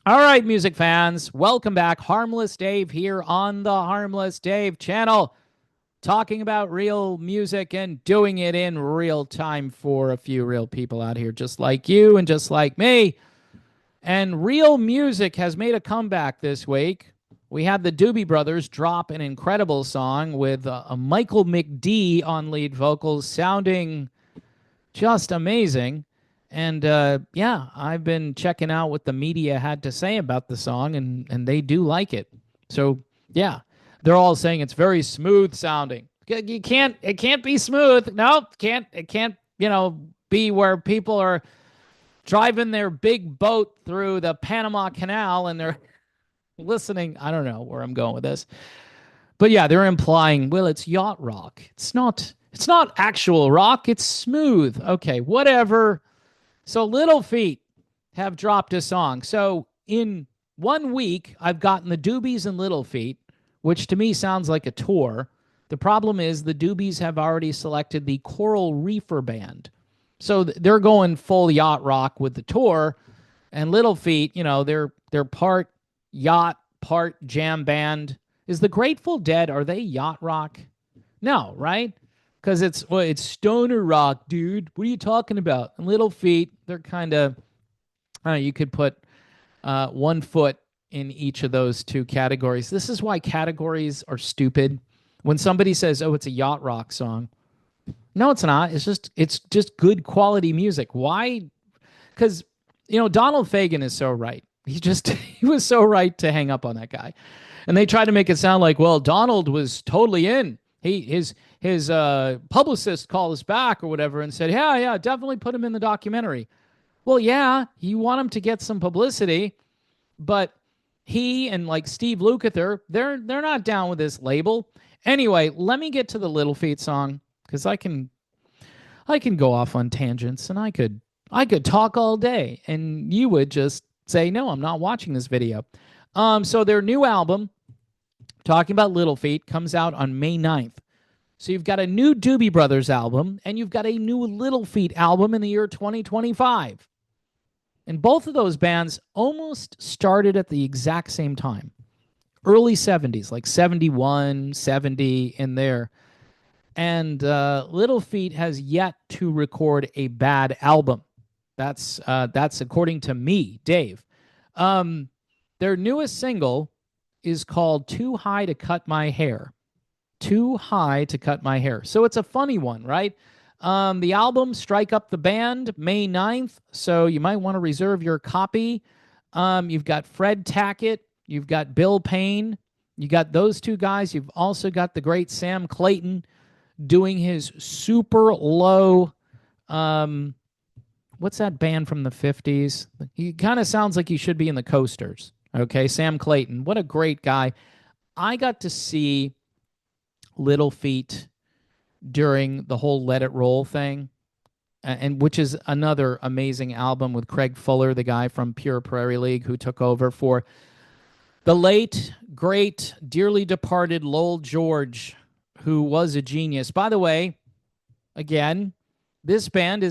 All right, music fans, welcome back. Harmless Dave here on the Harmless Dave channel, talking about real music and doing it in real time for a few real people out here, just like you and just like me. And real music has made a comeback this week. We had the Doobie Brothers drop an incredible song with a Michael McD on lead vocals, sounding just amazing. And yeah, I've been checking out what the media had to say about the song, and they do like it. So yeah, they're all saying it's very smooth sounding. It can't be smooth. No, it can't. Be where people are driving their big boat through the Panama Canal and they're listening. I don't know where I'm going with this, but yeah, they're implying, well, it's yacht rock. It's not. It's not actual rock. It's smooth. Okay, whatever. So Little Feat have dropped a song. So in 1 week, I've gotten the Doobies and Little Feat, which to me sounds like a tour. The problem is the Doobies have already selected the Coral Reefer Band. So they're going full yacht rock with the tour. And Little Feat, they're part yacht, part jam band. Is the Grateful Dead, are they yacht rock? No, right? Because it's stoner rock, dude. What are you talking about? And Little Feat, they're kind of, you could put 1 foot in each of those two categories. This is why categories are stupid. When somebody says, "Oh, it's a yacht rock song," no, it's not. It's just good quality music. Why? Because Donald Fagen is so right. He was so right to hang up on that guy, and they tried to make it sound like, well, Donald was totally in. His publicist called us back or whatever and said, yeah, definitely put him in the documentary. Well, yeah, you want him to get some publicity, but he and like Steve Lukather, they're not down with this label. Anyway, let me get to the Little Feat song because I can go off on tangents and I could talk all day and you would just say, no, I'm not watching this video. So their new album, talking about Little Feat, comes out on May 9th. So you've got a new Doobie Brothers album and you've got a new Little Feat album in the year 2025. And both of those bands almost started at the exact same time. Early 70s, like 71, 70 in there. And Little Feat has yet to record a bad album. That's according to me, Dave. Their newest single is called Too High to Cut My Hair. Too High to Cut My Hair. So it's a funny one, right? The album, Strike Up the Band, May 9th. So you might want to reserve your copy. You've got Fred Tackett. You've got Bill Payne. You got those two guys. You've also got the great Sam Clayton doing his super low, what's that band from the 50s? He kind of sounds like he should be in the Coasters. Okay, Sam Clayton. What a great guy. I got to see Little Feat during the whole Let It Roll thing, and which is another amazing album with Craig Fuller, the guy from Pure Prairie League who took over for the late, great, dearly departed Lowell George, who was a genius. By the way, again, this band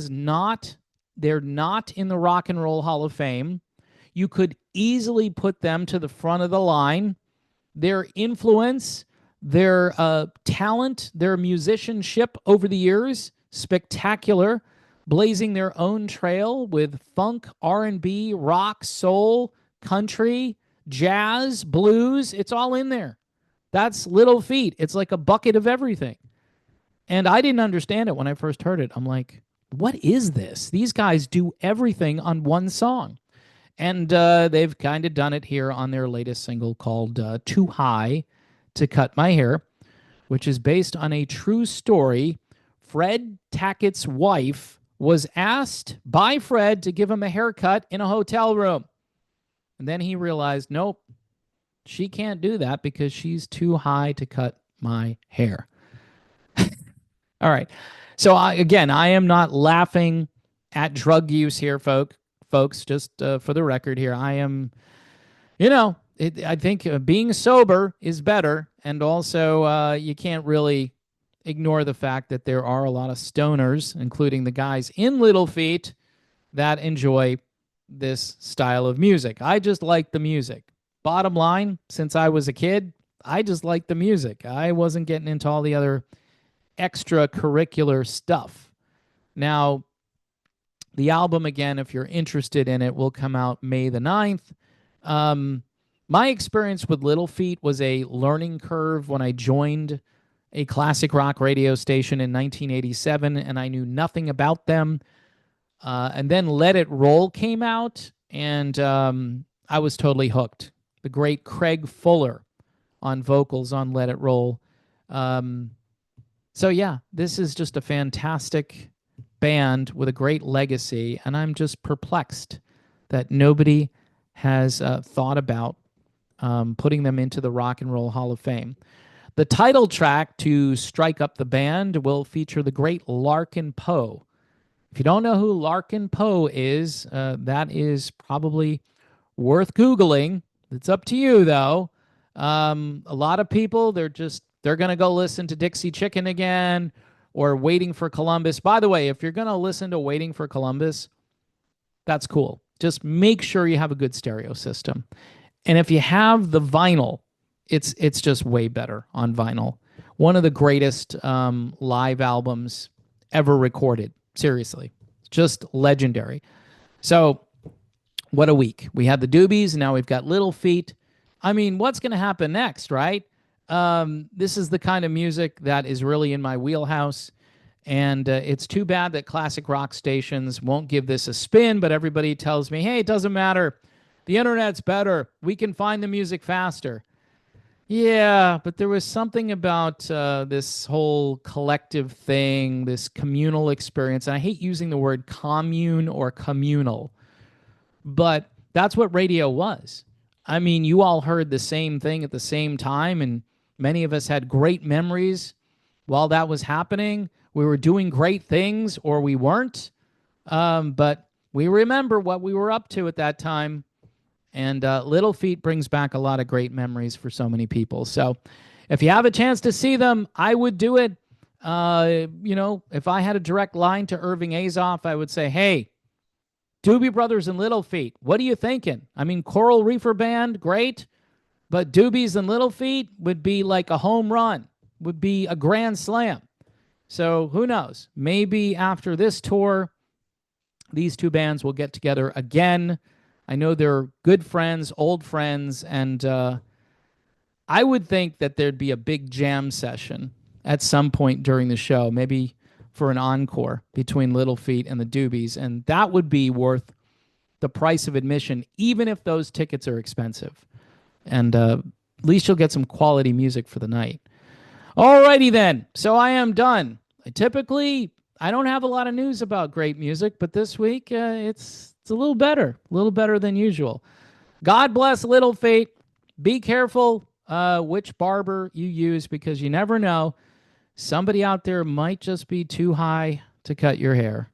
they're not in the Rock and Roll Hall of Fame. You could easily put them to the front of the line. Their influence, their talent, their musicianship over the years, spectacular, blazing their own trail with funk, R&B, rock, soul, country, jazz, blues. It's all in there. That's Little Feat. It's like a bucket of everything. And I didn't understand it when I first heard it. I'm like, what is this? These guys do everything on one song. And they've kind of done it here on their latest single called Too High to Cut My Hair, which is based on a true story. Fred Tackett's wife was asked by Fred to give him a haircut in a hotel room. And then he realized, nope, she can't do that because she's too high to cut my hair. All right. So I am not laughing at drug use here, folks, just for the record here. I am, I think being sober is better. And also, you can't really ignore the fact that there are a lot of stoners, including the guys in Little Feat, that enjoy this style of music. I just like the music. Bottom line, since I was a kid, I just liked the music. I wasn't getting into all the other extracurricular stuff. Now, the album, again, if you're interested in it, will come out May the 9th. My experience with Little Feat was a learning curve when I joined a classic rock radio station in 1987, and I knew nothing about them. And then Let It Roll came out, and I was totally hooked. The great Craig Fuller on vocals on Let It Roll. So yeah, this is just a fantastic band with a great legacy, and I'm just perplexed that nobody has thought about putting them into the Rock and Roll Hall of Fame. The title track to Strike Up the Band will feature the great Larkin Poe. If you don't know who Larkin Poe is, that is probably worth Googling. It's up to you, though. A lot of people, they're going to go listen to Dixie Chicken again or Waiting for Columbus. By the way, if you're going to listen to Waiting for Columbus, that's cool. Just make sure you have a good stereo system. And if you have the vinyl, it's just way better on vinyl. One of the greatest live albums ever recorded. Seriously. Just legendary. So, what a week. We had the Doobies, now we've got Little Feat. I mean, what's going to happen next, right? This is the kind of music that is really in my wheelhouse, and it's too bad that classic rock stations won't give this a spin, but everybody tells me, hey, it doesn't matter. The internet's better. We can find the music faster. Yeah, but there was something about this whole collective thing, this communal experience, and I hate using the word commune or communal, but that's what radio was. I mean, you all heard the same thing at the same time, and many of us had great memories while that was happening. We were doing great things, or we weren't, but we remember what we were up to at that time. And Little Feat brings back a lot of great memories for so many people. So if you have a chance to see them, I would do it. If I had a direct line to Irving Azoff, I would say, hey, Doobie Brothers and Little Feat, what are you thinking? I mean, Coral Reefer Band, great. But Doobies and Little Feat would be like a home run, would be a grand slam. So who knows? Maybe after this tour, these two bands will get together again. I know they're good friends, old friends, and I would think that there'd be a big jam session at some point during the show, maybe for an encore between Little Feat and the Doobies, and that would be worth the price of admission, even if those tickets are expensive. And at least you'll get some quality music for the night. Alrighty then, so I am done. Typically, I don't have a lot of news about great music, but this week it's a little better than usual. God bless Little Feat. Be careful which barber you use, because you never know. Somebody out there might just be too high to cut your hair.